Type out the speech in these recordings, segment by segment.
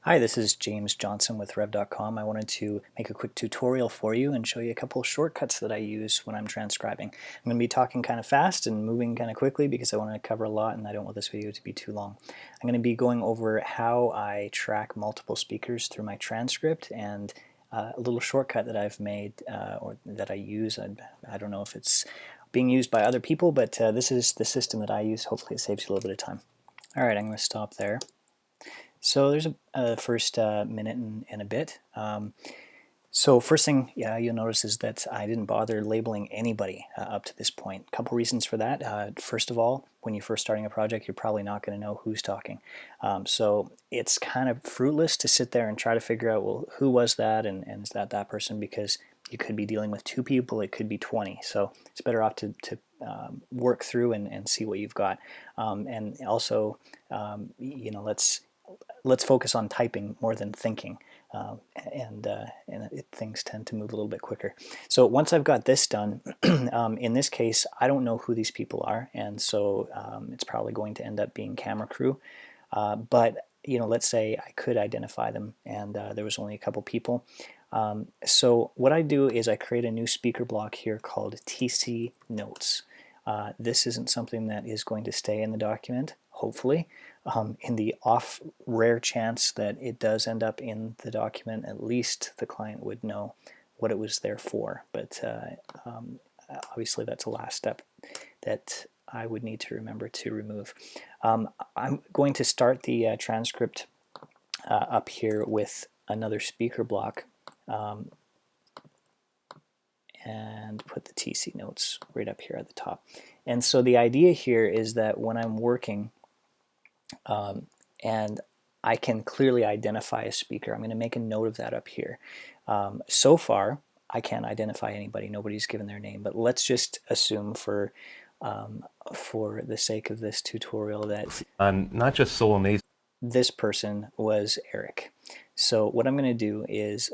Hi, this is James Johnson with Rev.com. I wanted to make a quick tutorial for you and show you a couple of shortcuts that I use when I'm transcribing. I'm going to be talking kind of fast and moving kind of quickly because I want to cover a lot and I don't want this video to be too long. I'm going to be going over how I track multiple speakers through my transcript and a little shortcut that I've made or that I use. I don't know if it's being used by other people, but this is the system that I use. Hopefully it saves you a little bit of time. All right, I'm going to stop there. So there's a first minute and a bit. So first thing you'll notice is that I didn't bother labeling anybody up to this point. A couple reasons for that. First of all, when you're first starting a project, you're probably not going to know who's talking. So it's kind of fruitless to sit there and try to figure out, well, who was that and is that person, because you could be dealing with 2 people, it could be 20. So it's better off to work through and see what you've got. And also, let's focus on typing more than thinking, things tend to move a little bit quicker. So once I've got this done, in this case, I don't know who these people are, and so it's probably going to end up being camera crew. But let's say I could identify them, and there was only a couple people. So what I do is I create a new speaker block here called TC Notes. This isn't something that is going to stay in the document, hopefully. In the rare chance that it does end up in the document, at least the client would know what it was there for. But obviously that's a last step that I would need to remember to remove. I'm going to start the transcript up here with another speaker block and put the TC Notes right up here at the top. And so the idea here is that when I'm working and I can clearly identify a speaker, I'm going to make a note of that up here. So far, I can't identify anybody. Nobody's given their name, but let's just assume for the sake of this tutorial that Not just so amazing. this person was Eric. So what I'm going to do is,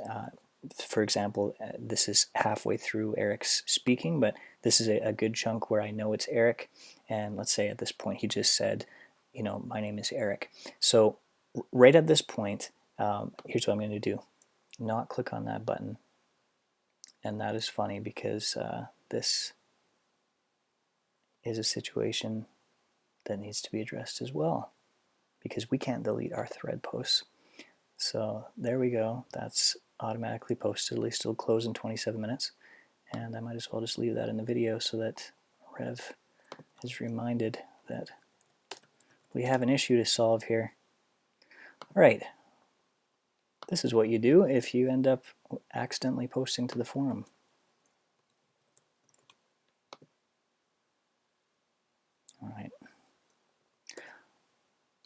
for example, this is halfway through Eric's speaking, but this is a good chunk where I know it's Eric. And let's say at this point he just said, my name is Eric. So right at this point, here's what I'm going to do. Not click on that button. And that is funny because this is a situation that needs to be addressed as well, because we can't delete our thread posts. So there we go. That's automatically posted. At least it'll close in 27 minutes. And I might as well just leave that in the video so that Rev is reminded that we have an issue to solve here. All right. This is what you do if you end up accidentally posting to the forum. All right.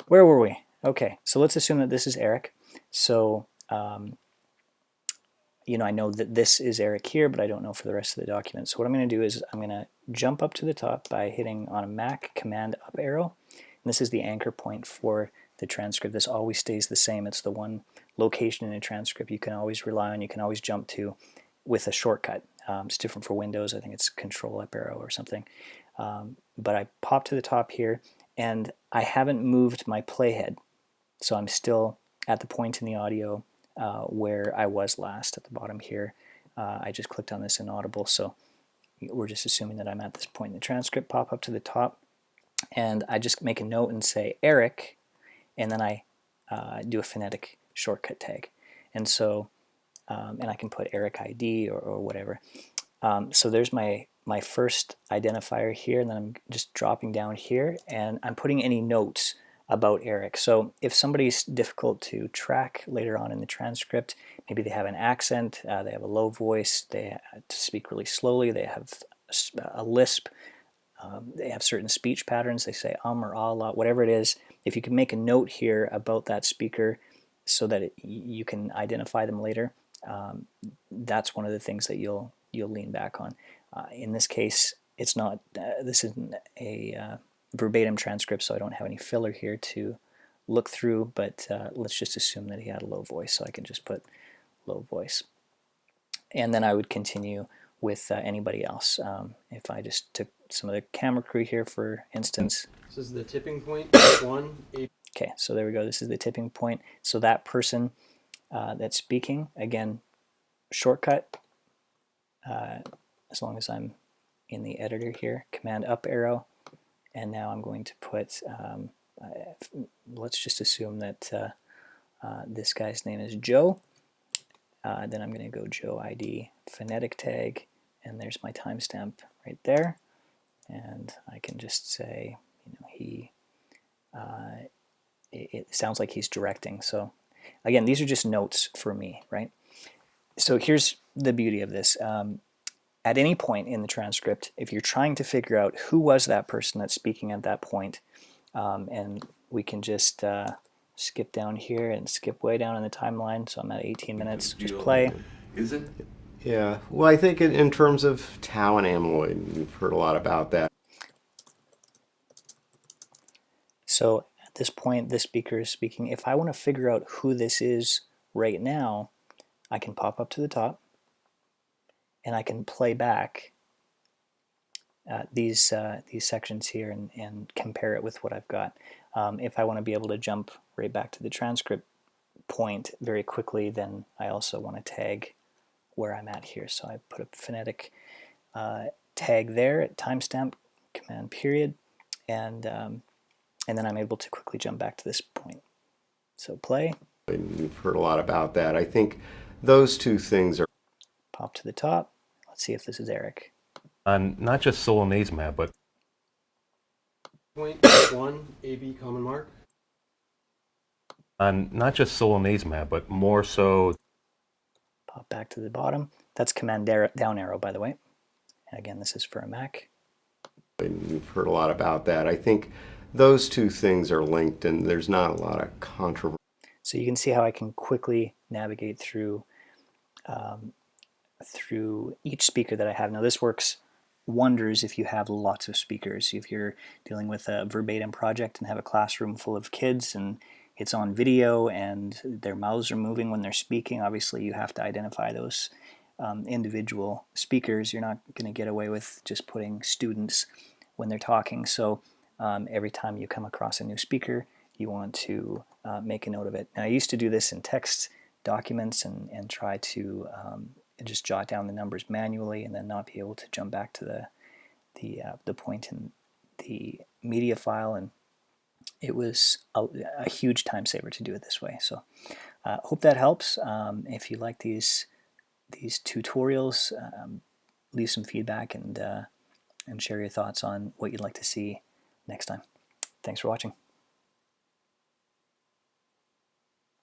Where were we? Okay, so let's assume that this is Eric. So, I know that this is Eric here, but I don't know for the rest of the document. So what I'm going to do is I'm going to jump up to the top by hitting on a Mac Command up arrow. And this is the anchor point for the transcript. This always stays the same. It's the one location in a transcript you can always rely on, you can always jump to with a shortcut. It's different for Windows. I think it's Control up arrow or something. But I pop to the top here, and I haven't moved my playhead. So I'm still at the point in the audio where I was last at the bottom here. I just clicked on this inaudible, so we're just assuming that I'm at this point in the transcript. Pop up to the top, and I just make a note and say Eric, and then I do a phonetic shortcut tag. And so, and I can put Eric ID or whatever. So there's my first identifier here, and then I'm just dropping down here, and I'm putting any notes about Eric. So if somebody's difficult to track later on in the transcript, maybe they have an accent, they have a low voice, they have to speak really slowly, they have a lisp, they have certain speech patterns, they say or ah, lot, whatever it is, if you can make a note here about that speaker so that you can identify them later, that's one of the things that you'll lean back on. In this case, it's not. This isn't a verbatim transcript, so I don't have any filler here to look through. But let's just assume that he had a low voice, so I can just put low voice, and then I would continue with anybody else. If I just took some of the camera crew here, for instance. This is the tipping point, one. Okay, so there we go. This is the tipping point. So that person that's speaking, again, shortcut, as long as I'm in the editor here, Command up arrow, and now I'm going to put, let's just assume that this guy's name is Joe. Then I'm going to go Joe ID phonetic tag, and there's my timestamp right there. And I can just say, he, it sounds like he's directing. So again, these are just notes for me, right? So here's the beauty of this. At any point in the transcript, if you're trying to figure out who was that person that's speaking at that point, and we can just skip down here and skip way down in the timeline. So I'm at 18 minutes. Just play. Is it? Yeah. Well, I think in terms of tau and amyloid, you've heard a lot about that. So at this point, this speaker is speaking. If I want to figure out who this is right now, I can pop up to the top, and I can play back these sections here and compare it with what I've got. If I want to be able to jump right back to the transcript point very quickly, then I also want to tag where I'm at here. So I put a phonetic tag there at timestamp, command period, and then I'm able to quickly jump back to this point. So play. You've heard a lot about that. I think those two things are... Pop to the top. Let's see if this is Eric. Not just solanezumab, but... Point one, AB common mark. Not just solanezumab, but more so... Pop back to the bottom. That's command down arrow, by the way. And again, this is for a Mac. You've heard a lot about that. I think those two things are linked, and there's not a lot of controversy. So you can see how I can quickly navigate through through each speaker that I have. Now this works wonders if you have lots of speakers. If you're dealing with a verbatim project and have a classroom full of kids and it's on video and their mouths are moving when they're speaking, obviously you have to identify those individual speakers. You're not going to get away with just putting students when they're talking. So every time you come across a new speaker, you want to make a note of it. Now I used to do this in text documents and try to just jot down the numbers manually and then not be able to jump back to the point in the media file, and it was a huge time saver to do it this way. So hope that helps. If you like these tutorials, leave some feedback and share your thoughts on what you'd like to see next time. Thanks for watching.